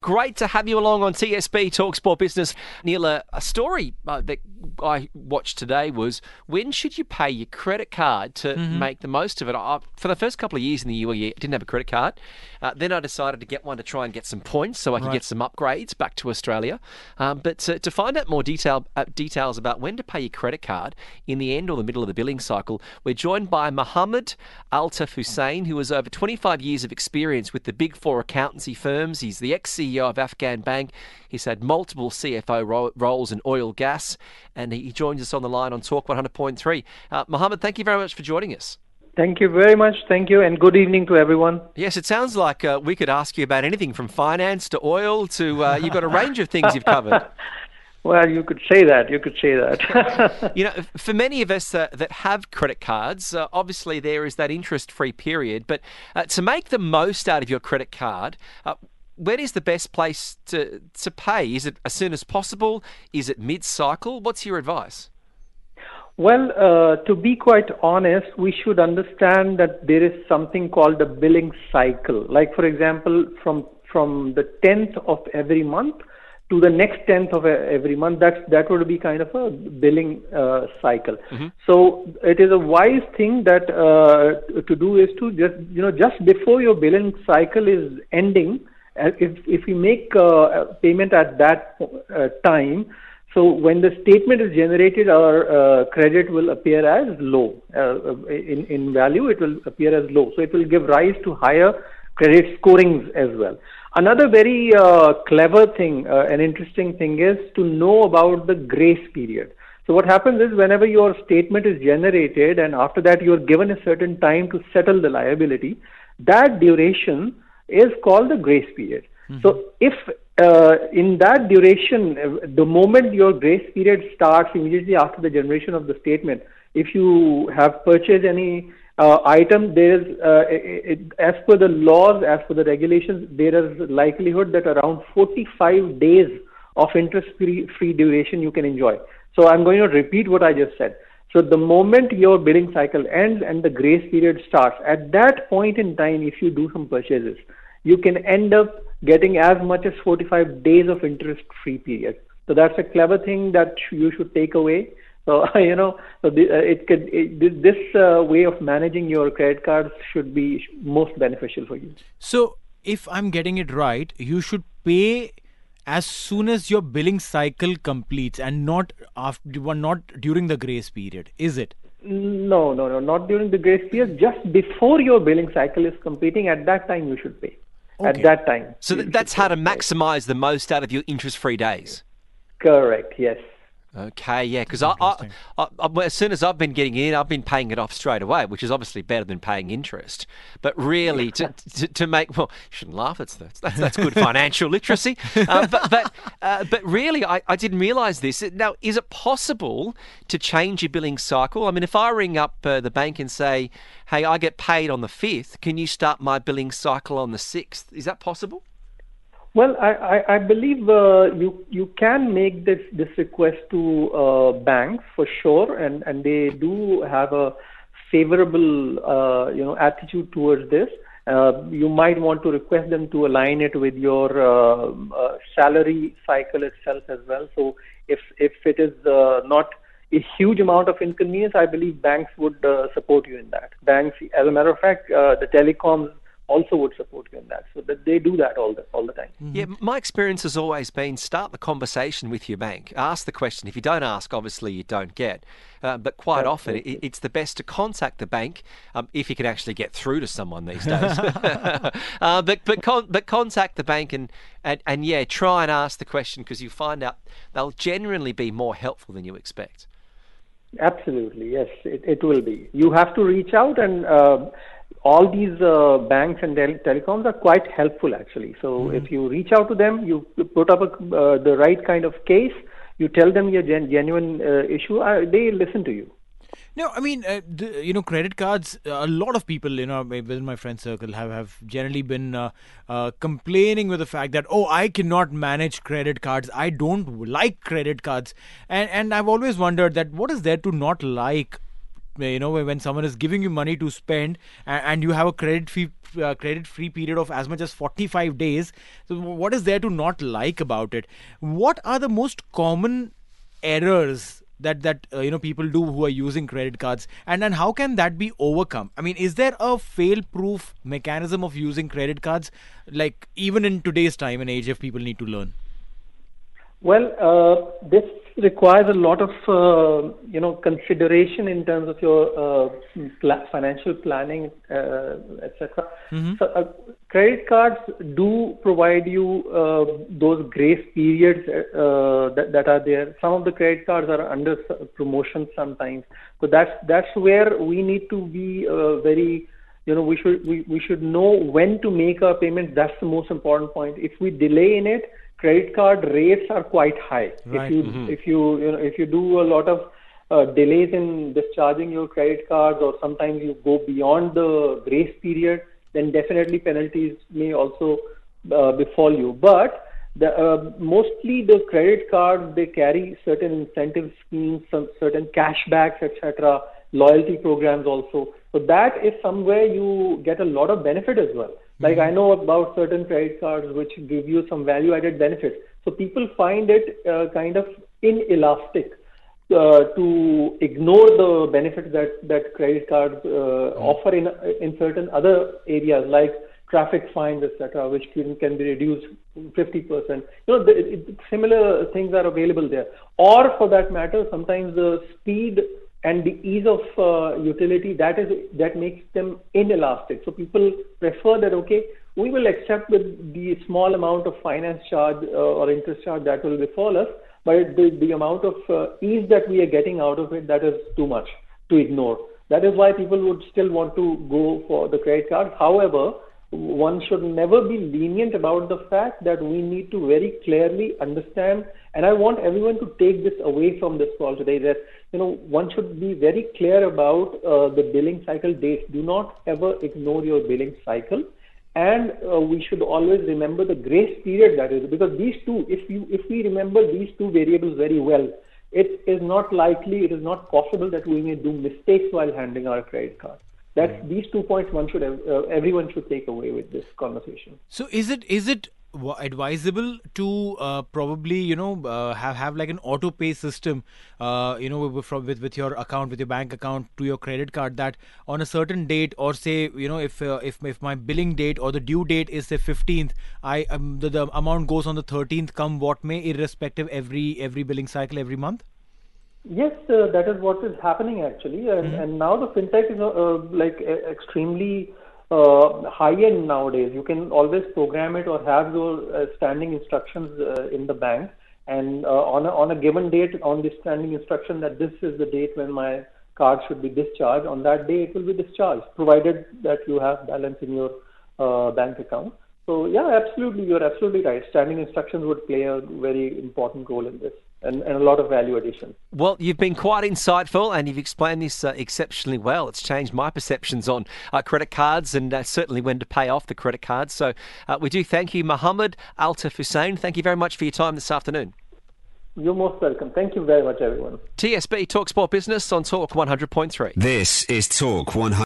great to have you along on TSB Talk Sport Business. Neil, a story that I watched today was, when should you pay your credit card to make the most of it? For the first couple of years in the UAE, I didn't have a credit card. Then I decided to get one to try and get some points so I could get some upgrades back to Australia. But to find out more details about when to pay your credit card in the end or the middle of the billing cycle, we're joined by Mohammed Altaf Hussain, who has over 25 years of experience with the big four accountancy firms. He's the ex-CEO of Afghan Bank. He's had multiple CFO roles in oil, gas, and he joins us on the line on Talk 100.3. Mohammed, thank you very much for joining us. Thank you very much. Thank you, and good evening to everyone. Yes, it sounds like we could ask you about anything from finance to oil to you've got a range of things you've covered. Well, you could say that. For many of us that have credit cards, obviously there is that interest-free period. But to make the most out of your credit card, where is the best place to pay? Is it as soon as possible? Is it mid-cycle? What's your advice? Well, to be quite honest, we should understand that there is something called a billing cycle. Like, for example, from the 10th of every month to the next 10th of every month, that would be kind of a billing cycle. So it is a wise thing that to do is to just before your billing cycle is ending, if you make payment at that time, so when the statement is generated, our credit will appear as low. In value, it will appear as low. So it will give rise to higher credit scorings as well. Another very clever thing, an interesting thing is to know about the grace period. So what happens is, whenever your statement is generated and after that you are given a certain time to settle the liability, that duration is called the grace period. So if in that duration, the moment your grace period starts immediately after the generation of the statement, if you have purchased any item, there is, as per the laws, as per the regulations, there is likelihood that around 45 days of interest-free duration you can enjoy. So I'm going to repeat what I just said. So the moment your billing cycle ends and the grace period starts, at that point in time, if you do some purchases, you can end up getting as much as 45 days of interest-free period. So that's a clever thing that you should take away. So, this way of managing your credit cards should be most beneficial for you. So if I'm getting it right, you should pay as soon as your billing cycle completes and not during the grace period, is it? No, not during the grace period. Just before your billing cycle is completing, at that time you should pay. Okay. At that time. So that's how to maximize the most out of your interest-free days? Correct, yes. Okay, yeah, because I, as soon as I've been getting in, I've been paying it off straight away, which is obviously better than paying interest. But really, to make, well, you shouldn't laugh. That's good financial literacy. But really, I didn't realise this. Now, is it possible to change your billing cycle? I mean, if I ring up the bank and say, "Hey, I get paid on the 5th. Can you start my billing cycle on the 6th?" Is that possible? Well, I believe you can make this request to banks for sure, and they do have a favorable attitude towards this. You might want to request them to align it with your salary cycle itself as well. So if it is not a huge amount of inconvenience, I believe banks would support you in that. Banks, as a matter of fact, the telecoms also would support you in that. So that they do that all the time. Yeah, my experience has always been, start the conversation with your bank. Ask the question. If you don't ask, obviously you don't get. But quite often it's the best to contact the bank if you can actually get through to someone these days. But contact the bank and yeah, try and ask the question, because you find out they'll genuinely be more helpful than you expect. Absolutely, yes, it will be. You have to reach out, and all these banks and telecoms are quite helpful actually. So if you reach out to them, you put up the right kind of case, you tell them your genuine issue, they listen to you. No, I mean, credit cards, a lot of people, within my friend circle have generally been complaining with the fact that, I cannot manage credit cards. I don't like credit cards. And I've always wondered that what is there to not like, when someone is giving you money to spend and you have a credit credit-free period of as much as 45 days. So what is there to not like about it? What are the most common errors that people do who are using credit cards, and how can that be overcome? I mean, is there a fail-proof mechanism of using credit cards, like even in today's time and age, if people need to learn? Well, this requires a lot of consideration in terms of your financial planning, etc. So, credit cards do provide you those grace periods that are there. Some of the credit cards are under promotion sometimes, so that's where we need to be very. We should know when to make our payments. That's the most important point. If we delay in it, credit card rates are quite high. Right. If you do a lot of delays in discharging your credit cards, or sometimes you go beyond the grace period, then definitely penalties may also befall you. But mostly the credit cards, they carry certain incentive schemes, some certain cashbacks, etc., loyalty programs also. So that is somewhere you get a lot of benefit as well. Like I know about certain credit cards which give you some value-added benefits. So people find it kind of inelastic to ignore the benefits that credit cards offer in certain other areas like traffic fines, etc., which can be reduced 50%. Similar things are available there. Or for that matter, sometimes the speed and the ease of utility that makes them inelastic. So people prefer that, okay, we will accept the small amount of finance charge or interest charge that will befall us, but the amount of ease that we are getting out of it, that is too much to ignore. That is why people would still want to go for the credit card. However, one should never be lenient about the fact that we need to very clearly understand, and I want everyone to take this away from this call today, that one should be very clear about the billing cycle dates. Do not ever ignore your billing cycle, and we should always remember the grace period that is, because these two, if we remember these two variables very well, it is not likely, it is not possible that we may do mistakes while handling our credit card. These 2 points everyone should take away with this conversation. So is it advisable to probably have like an auto pay system with your account, with your bank account to your credit card, that on a certain date, or say if my billing date or the due date is say 15th, the amount goes on the 13th, come what may, irrespective, every billing cycle every month? Yes, that is what is happening actually, and now the fintech is extremely high-end nowadays. You can always program it or have your standing instructions in the bank, and on a given date, on the standing instruction that this is the date when my card should be discharged, on that day it will be discharged, provided that you have balance in your bank account. So yeah, absolutely, you're absolutely right. Standing instructions would play a very important role in this. And a lot of value addition. Well, you've been quite insightful, and you've explained this exceptionally well. It's changed my perceptions on credit cards, and certainly when to pay off the credit cards. So we do thank you, Mohammed Altaf Hussain. Thank you very much for your time this afternoon. You're most welcome. Thank you very much, everyone. TSB Talk Sport Business on Talk 100.3. This is Talk 100.